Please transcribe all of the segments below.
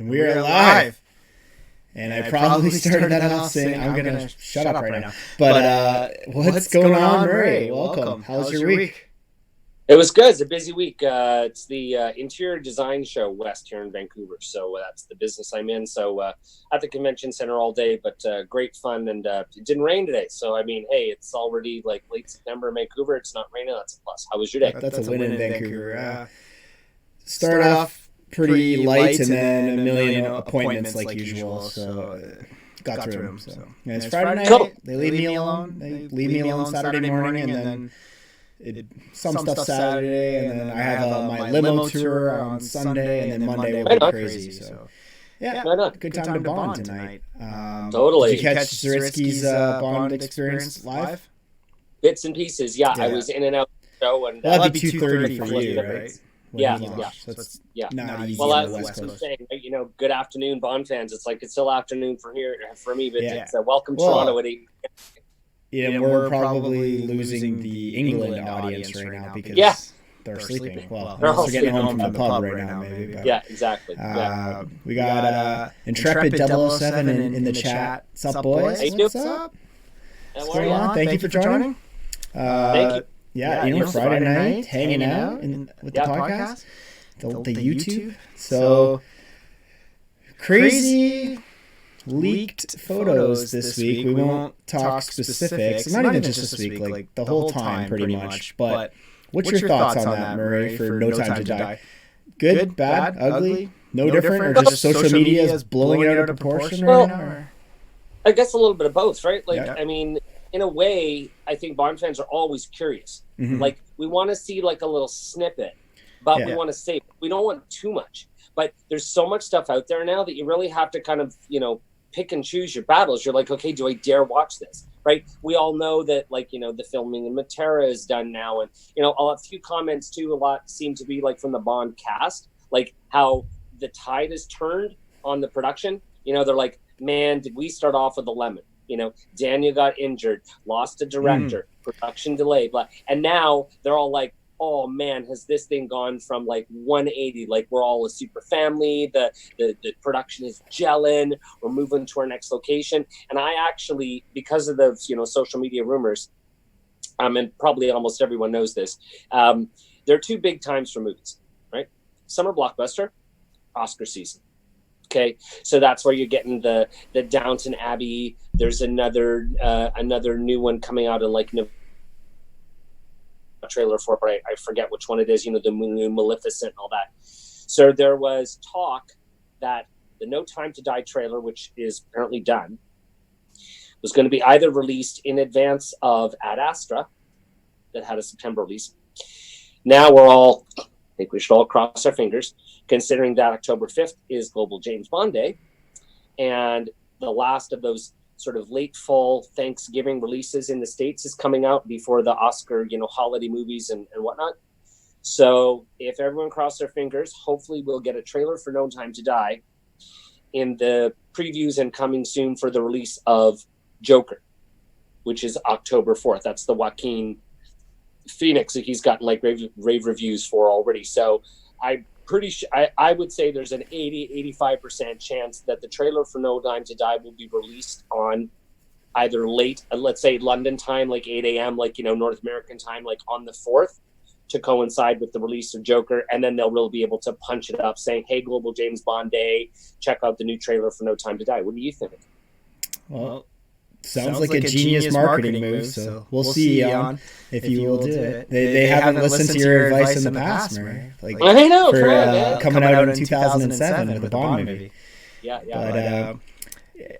We are live. And I probably started that off saying I'm going to shut up right now. But what's going on, Murray? Welcome. How's your week? It was good. It's a busy week. It's the Interior Design Show West here in Vancouver. So that's the business I'm in. So at the convention center all day, but great fun. And it didn't rain today. So, I mean, hey, it's already like late September in Vancouver. It's not raining. That's a plus. How was your day? That's a win in Vancouver. Start off pretty light and then a million appointments like usual. So got through them. So. And it's Friday night. Cool. They leave me alone. They leave me alone Saturday morning, and then some stuff Saturday, and then I have my limo tour on Sunday, and then Monday will be crazy. So yeah, good time to bond tonight. Totally. Did you catch Zaritsky's bond experience live? Bits and pieces. Yeah, I was in and out of the show, and that'd be 2:30 for you, right? Yeah. So it's not easy. Well, on I the was West Coast. saying, good afternoon, Bond fans. It's like it's still afternoon for me, but it's welcome Toronto at 8. Yeah, we're probably losing the England audience right now because they're sleeping. Well, they're also getting home from the pub right now, maybe. But, yeah, exactly. We got Intrepid 007 in the chat. What's up, boys? Hey, What's up? How What's are going you? on? Thank you for joining. Thank you. Yeah, Friday night, hanging out with the podcast, the YouTube. So, crazy leaked photos this week. We won't talk specifics. Not even just this week, like the whole time pretty much. But what's your thoughts on that, Murray, for No Time to Die? Good, bad, ugly, no different, or just social media is blowing it out of proportion right now? Or? I guess a little bit of both, right? Like, Yeah. I mean, in a way, I think Bond fans are always curious. Mm-hmm. Like, we want to see like a little snippet, but we want to save. We don't want too much. But there's so much stuff out there now that you really have to kind of, pick and choose your battles. You're like, okay, do I dare watch this? Right? We all know that, like, the filming in Matera is done now. And, a few comments too, a lot seem to be like from the Bond cast, like how the tide has turned on the production. They're like, man, did we start off with a lemon? Daniel got injured, lost a director, production delay, blah. And now they're all like, oh man, has this thing gone from like 180? Like we're all a super family. The production is gelling. We're moving to our next location. And I actually, because of the social media rumors, and probably almost everyone knows this, there are two big times for movies, right? Summer blockbuster, Oscar season. Okay, so that's where you're getting the Downton Abbey. There's another new one coming out in like November. Trailer for, but I forget which one it is. The new Maleficent and all that. So there was talk that the No Time to Die trailer, which is apparently done, was going to be either released in advance of Ad Astra, that had a September release. Now I think we should all cross our fingers, considering that October 5th is Global James Bond Day, and the last of those sort of late fall Thanksgiving releases in the States is coming out before the Oscar, holiday movies and whatnot. So if everyone cross their fingers, hopefully we'll get a trailer for No Time to Die in the previews and coming soon for the release of Joker, which is October 4th. That's the Joaquin Phoenix that he's gotten like rave reviews for already. So I'm pretty sure, I would say there's an 85% chance that the trailer for No Time to Die will be released on either late, let's say London time, like 8 a.m., like, North American time, like on the 4th, to coincide with the release of Joker. And then they'll really be able to punch it up saying, hey, Global James Bond Day, check out the new trailer for No Time to Die. What do you think? Well, sounds like a genius marketing move, so we'll see, Jan, if you will do it. They haven't listened to your advice in the past, Murray. Like, I know, for coming out in 2007 with a Bond movie. Yeah.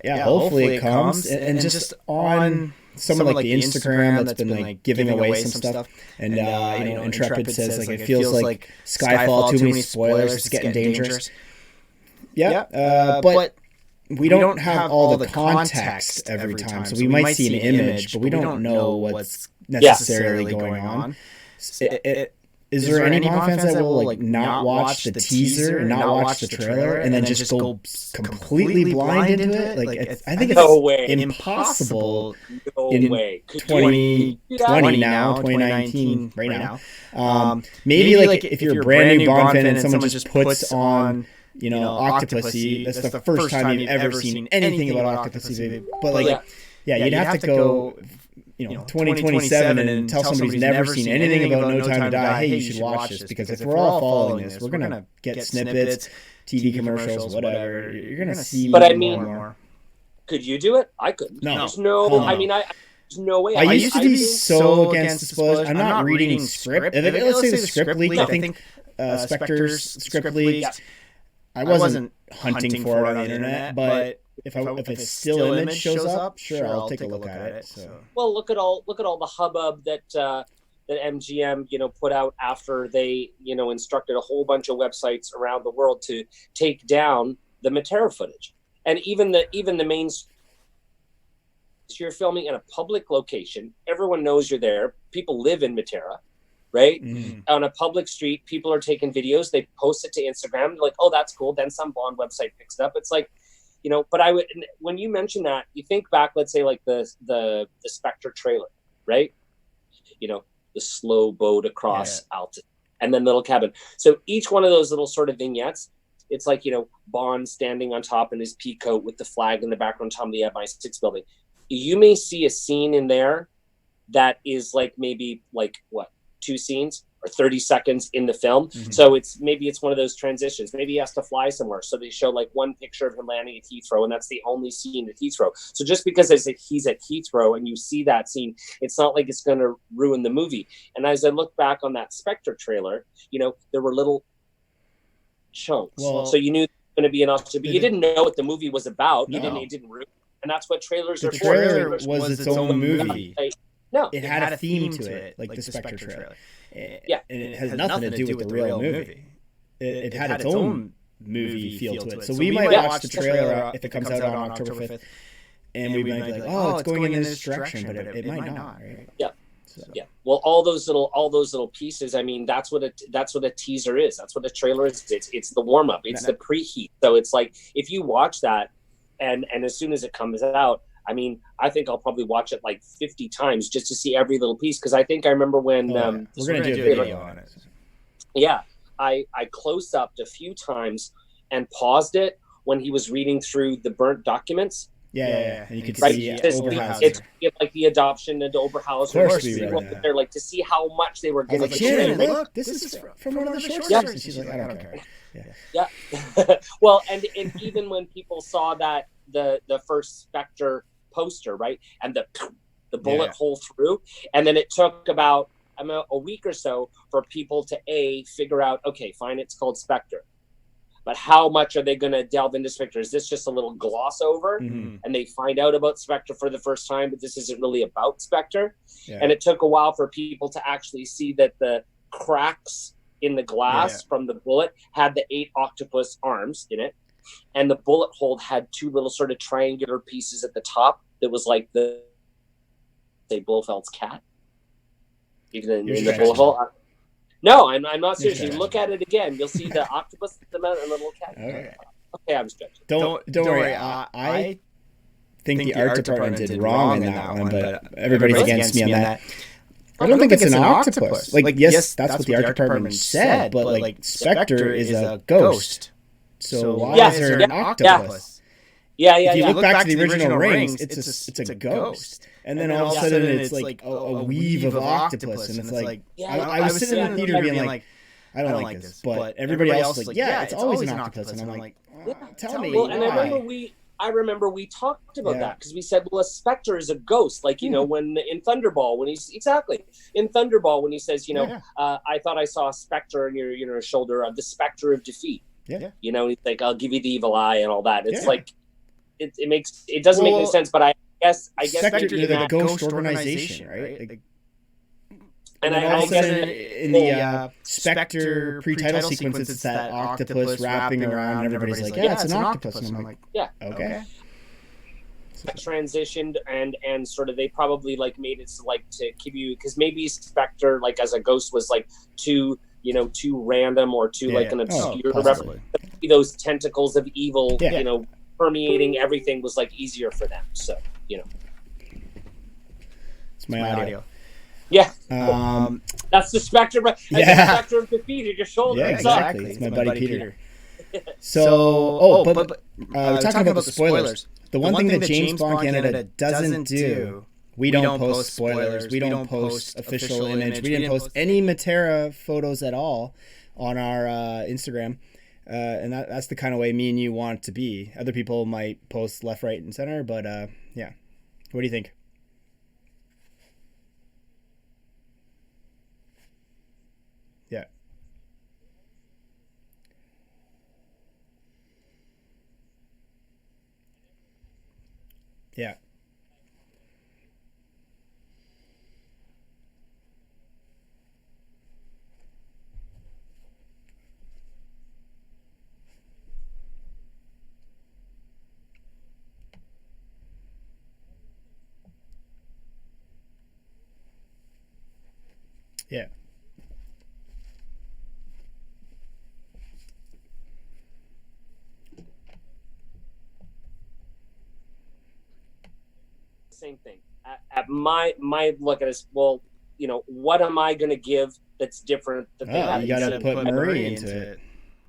But hopefully it comes. And just on some of like the Instagram that's been like giving away some stuff. And Intrepid says like it feels like Skyfall, too many spoilers, it's getting dangerous. But we don't have all the context every time, so we might see an image, but we don't know what's necessarily going on. Is there any Bond fans that will like not watch the teaser and not watch the trailer and then just go completely blind into it? Like I think it's impossible in 2020 now, 2019 right now. Maybe like if you're a brand new Bond fan and someone just puts on Octopussy. That's the first time you've ever seen anything about Octopussy. But like, you'd have to go, 2027 and tell somebody who's never seen anything about No Time to Die, hey, you should watch this, because if we're all following this, we're gonna get snippets, TV commercials, whatever. You're gonna see more and more. Could you do it? I couldn't. No. There's no. I mean, there's no way. I used to be so against spoilers. I'm not reading script. Let's say the script leaked. I think Spectre's script leaked. I wasn't hunting for it on the internet, but if a still image shows up, sure, I'll take a look at it. So. Well, look at all the hubbub that MGM put out after they instructed a whole bunch of websites around the world to take down the Matera footage, and even the main. You're filming in a public location. Everyone knows you're there. People live in Matera, right? Mm-hmm. On a public street, people are taking videos. They post it to Instagram. Like, oh, that's cool. Then some Bond website picks it up. It's like, but I would, when you mention that, you think back, let's say like the Spectre trailer, right? The slow boat across Alta, and then little cabin. So each one of those little sort of vignettes, it's like, Bond standing on top in his pea coat with the flag in the background, top of the MI6 building. You may see a scene in there that is like maybe like 2 scenes or 30 seconds in the film. Mm-hmm. So it's one of those transitions. Maybe he has to fly somewhere. So they show like one picture of him landing at Heathrow, and that's the only scene at Heathrow. So just because he's at Heathrow and you see that scene, it's not like it's going to ruin the movie. And as I look back on that Spectre trailer, there were little chunks. Well, so you knew it was going to be an option, but you didn't know what the movie was about. No. It didn't ruin. And that's what trailers are for. The trailer was its own movie. No. It had a theme to it, like the Spectre trailer. And it has nothing to do with the real movie. It had its own movie feel to it. So we might watch the trailer if it comes out on October 5th, and we might be like, oh, it's going in this direction, but it might not, right? Yeah. So. Yeah. Well, all those little pieces. I mean, that's what a teaser is. That's what a trailer is. It's the warm up. It's the preheat. So it's like if you watch that. And as soon as it comes out, I mean, I think I'll probably watch it like 50 times just to see every little piece. Because I think I remember when we're going to do a video on it. Yeah, I close upped a few times and paused it when he was reading through the burnt documents. Yeah. And you could see Oberhauser. It's like the adoption into Oberhauser. Of course, they're like to see how much they were getting. Look, this is from one of the short stories. And she's like, I don't care. Yeah. Well, and even when people saw that the first Spectre poster, right, and the bullet hole through, and then it took about a week or so for people to figure out, okay, fine, it's called Spectre, but how much are they going to delve into Spectre? Is this just a little gloss over, and they find out about Spectre for the first time, but this isn't really about Spectre? And it took a while for people to actually see that the cracks in the glass from the bullet had the 8 octopus arms in it, and the bullet hole had 2 little sort of triangular pieces at the top that was like the Blofeld's cat. Even in the bullet hole. No, I'm not serious. You look at it again, you'll see the octopus and the little cat. Okay, I'm stretching. Don't worry. I think the art department did wrong in that one, but everybody's against me on that. I don't think it's an octopus. Like, yes, that's what the art department said, but like Spectre is a ghost. So why is there an octopus? Yeah. If you look back to the original Rings, it's a ghost. And then all of a sudden it's like a weave of octopus. And it's like, I was sitting in the theater being like, I don't like this. But everybody else is like, yeah, it's always an octopus. And I'm like, tell me why. And I remember we talked about that because we said, well, a Spectre is a ghost. Like, when in Thunderball, when he's in Thunderball, when he says, I thought I saw a Spectre on your shoulder, the Spectre of defeat. Yeah. He's like, I'll give you the evil eye and all that. It's like, it doesn't make any sense, but I guess Spectre, the ghost organization, right? And I all of a sudden in the Spectre pre-title sequence, it's that octopus wrapping around, and everybody's like, yeah, it's an octopus. And I'm like, yeah, okay. So transitioned and sort of they probably like made it like to give you, because maybe Spectre like as a ghost was like too random or too like an obscure reference. Those tentacles of evil, permeating everything was like easier for them. So it's my audio. Yeah, that's the Spectre. The Spectre of defeat at your shoulder. Yeah, exactly. It's my buddy Peter. But we're talking about the spoilers. The one thing that James Bond Canada doesn't do, we don't post spoilers. We don't post official image. We didn't post any Matera photos at all on our Instagram. And that's the kind of way me and you want it to be. Other people might post left, right, and center, but yeah. What do you think? Yeah. Yeah. Yeah. Same thing. At my look at it, well, what am I going to give that's different? That you got to put Murray into it.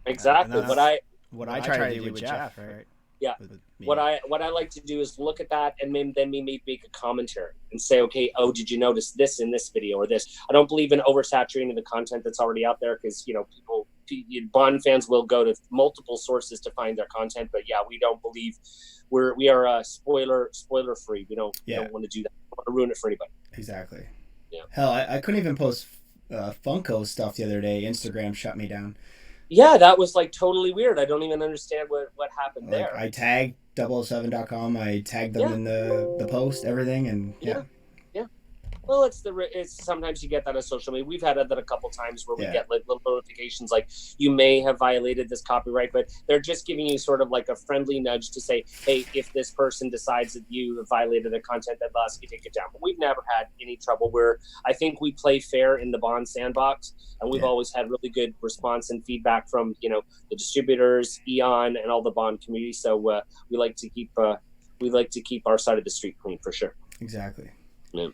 Exactly. What I try to do with Jeff, right? Yeah. What I like to do is look at that and then maybe make a commentary and say, okay, oh, did you notice this in this video or this? I don't believe in oversaturating the content that's already out there because people, Bond fans will go to multiple sources to find their content. But yeah, we don't believe we are spoiler free. We don't want to do that. We don't want to ruin it for anybody. Exactly. Yeah. Hell, I couldn't even post Funko stuff the other day. Instagram shut me down. Yeah, that was like totally weird. I don't even understand what happened there. I tagged 007.com. I tagged them in the post, everything, and yeah. Well, it's sometimes you get that on social media. We've had that a couple times where we get like little notifications like you may have violated this copyright, but they're just giving you sort of like a friendly nudge to say, hey, if this person decides that you have violated the content, then thus you take it down. But we've never had any trouble where I think we play fair in the Bond sandbox, and we've always had really good response and feedback from the distributors, Eon, and all the Bond community. So we like to keep our side of the street clean for sure. Exactly. Yeah.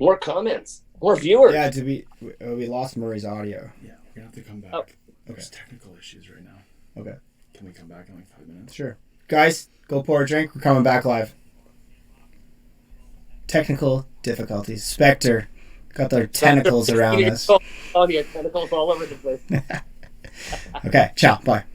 More comments, more viewers. Yeah, we lost Murray's audio. Yeah, we're gonna have to come back. There's technical issues right now. Okay. Can we come back in like 5 minutes? Sure. Guys, go pour a drink. We're coming back live. Technical difficulties. Spectre got their tentacles around us. Oh yeah, tentacles all over the place. Okay, ciao. Bye.